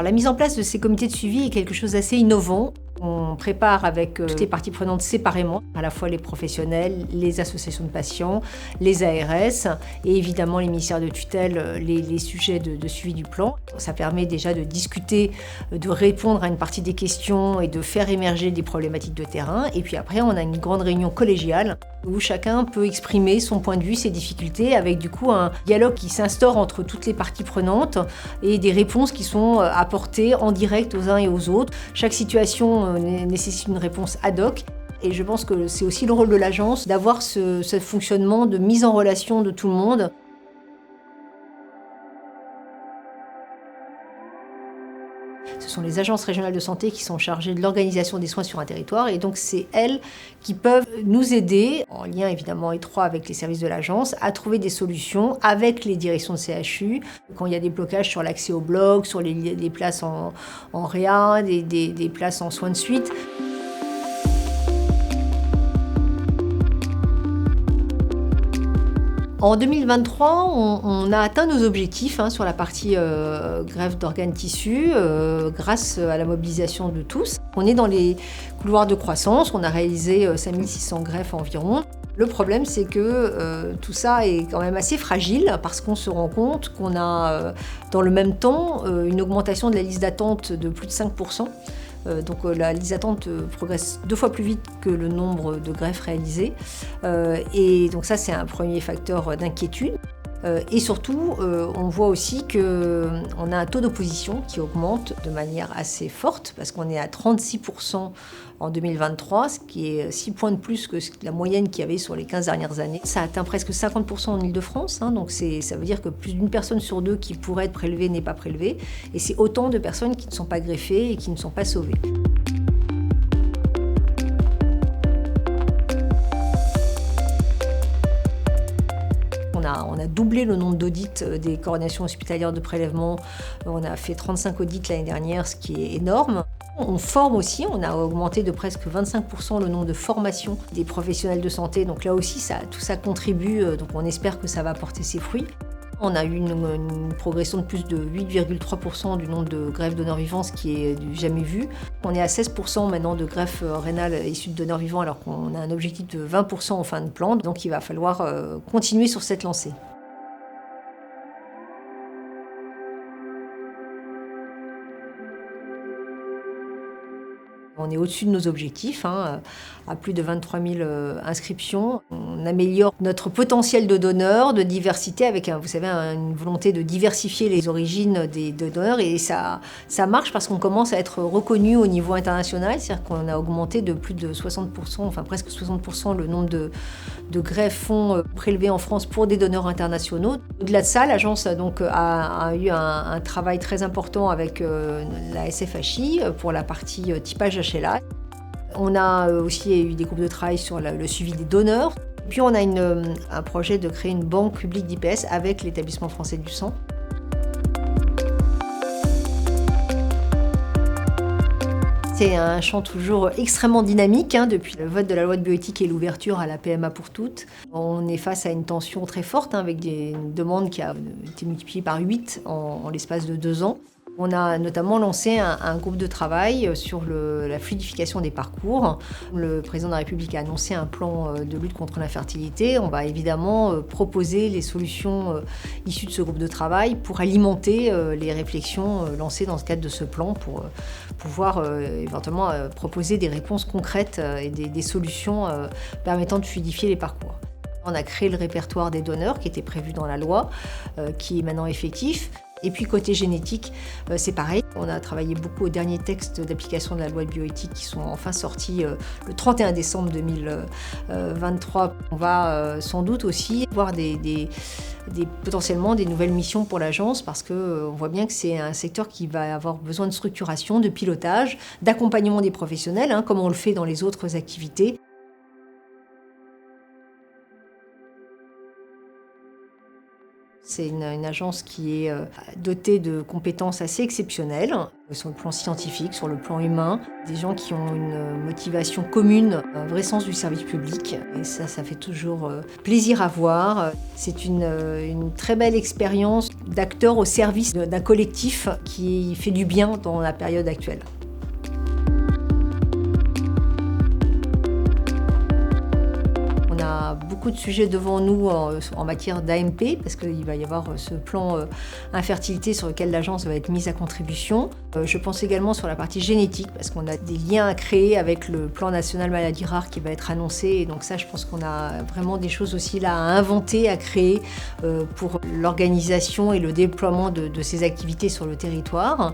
La mise en place de ces comités de suivi est quelque chose d'assez innovant. On prépare avec toutes les parties prenantes séparément, à la fois les professionnels, les associations de patients, les ARS et évidemment les ministères de tutelle, les sujets de suivi du plan. Ça permet déjà de discuter, de répondre à une partie des questions et de faire émerger des problématiques de terrain. Et puis après, on a une grande réunion collégiale où chacun peut exprimer son point de vue, ses difficultés, avec du coup un dialogue qui s'instaure entre toutes les parties prenantes et des réponses qui sont apportées en direct aux uns et aux autres. Chaque situation nécessite une réponse ad hoc. Et je pense que c'est aussi le rôle de l'agence d'avoir ce fonctionnement de mise en relation de tout le monde. Ce sont les agences régionales de santé qui sont chargées de l'organisation des soins sur un territoire et donc c'est elles qui peuvent nous aider, en lien évidemment étroit avec les services de l'agence, à trouver des solutions avec les directions de CHU. Quand il y a des blocages sur l'accès au bloc, sur les places en réa, des places en soins de suite. En 2023, on a atteint nos objectifs sur la partie greffe d'organes tissus grâce à la mobilisation de tous. On est dans les couloirs de croissance, on a réalisé 5600 greffes environ. Le problème, c'est que tout ça est quand même assez fragile parce qu'on se rend compte qu'on a dans le même temps une augmentation de la liste d'attente de plus de 5%. Donc la liste d'attente progresse 2 fois plus vite que le nombre de greffes réalisées. Et donc ça, c'est un premier facteur d'inquiétude. Et surtout, on voit aussi qu'on a un taux d'opposition qui augmente de manière assez forte, parce qu'on est à 36% en 2023, ce qui est 6 points de plus que la moyenne qu'il y avait sur les 15 dernières années. Ça atteint presque 50% en Ile-de-France, donc ça veut dire que plus d'une personne sur deux qui pourrait être prélevée n'est pas prélevée, et c'est autant de personnes qui ne sont pas greffées et qui ne sont pas sauvées. On a doublé le nombre d'audits des coordinations hospitalières de prélèvement. On a fait 35 audits l'année dernière, ce qui est énorme. On forme aussi, on a augmenté de presque 25% le nombre de formations des professionnels de santé. Donc là aussi, tout ça contribue, donc on espère que ça va porter ses fruits. On a eu une progression de plus de 8,3% du nombre de greffes donneurs vivants, ce qui est du jamais vu. On est à 16% maintenant de greffes rénales issues de donneurs vivants, alors qu'on a un objectif de 20% en fin de plan. Donc il va falloir continuer sur cette lancée. On est au-dessus de nos objectifs, à plus de 23 000 inscriptions. On améliore notre potentiel de donneurs, de diversité, avec une volonté de diversifier les origines des donneurs. Et ça marche parce qu'on commence à être reconnu au niveau international. C'est-à-dire qu'on a augmenté de plus de 60%, enfin presque 60% le nombre de greffons prélevés en France pour des donneurs internationaux. Au-delà de ça, l'agence a eu un travail très important avec la SFHI pour la partie typage HLA. On a aussi eu des groupes de travail sur le suivi des donneurs. Puis on a un projet de créer une banque publique d'IPS avec l'Établissement français du sang. C'est un champ toujours extrêmement dynamique depuis le vote de la loi de bioéthique et l'ouverture à la PMA pour toutes. On est face à une tension très forte avec une demande qui a été multipliée par 8 en l'espace de 2 ans. On a notamment lancé un groupe de travail sur la fluidification des parcours. Le président de la République a annoncé un plan de lutte contre l'infertilité. On va évidemment proposer les solutions issues de ce groupe de travail pour alimenter les réflexions lancées dans ce cadre de ce plan pour pouvoir éventuellement proposer des réponses concrètes et des solutions permettant de fluidifier les parcours. On a créé le répertoire des donneurs qui était prévu dans la loi, qui est maintenant effectif. Et puis côté génétique, c'est pareil. On a travaillé beaucoup aux derniers textes d'application de la loi de bioéthique qui sont enfin sortis le 31 décembre 2023. On va sans doute aussi voir potentiellement des nouvelles missions pour l'agence parce qu'on voit bien que c'est un secteur qui va avoir besoin de structuration, de pilotage, d'accompagnement des professionnels, comme on le fait dans les autres activités. C'est une agence qui est dotée de compétences assez exceptionnelles, sur le plan scientifique, sur le plan humain. Des gens qui ont une motivation commune, un vrai sens du service public. Et ça fait toujours plaisir à voir. C'est une très belle expérience d'acteur au service d'un collectif qui fait du bien dans la période actuelle. On a beaucoup de sujets devant nous en matière d'AMP, parce qu'il va y avoir ce plan infertilité sur lequel l'agence va être mise à contribution. Je pense également sur la partie génétique, parce qu'on a des liens à créer avec le plan national maladies rares qui va être annoncé. Et donc ça, je pense qu'on a vraiment des choses aussi là à inventer, à créer pour l'organisation et le déploiement de ces activités sur le territoire.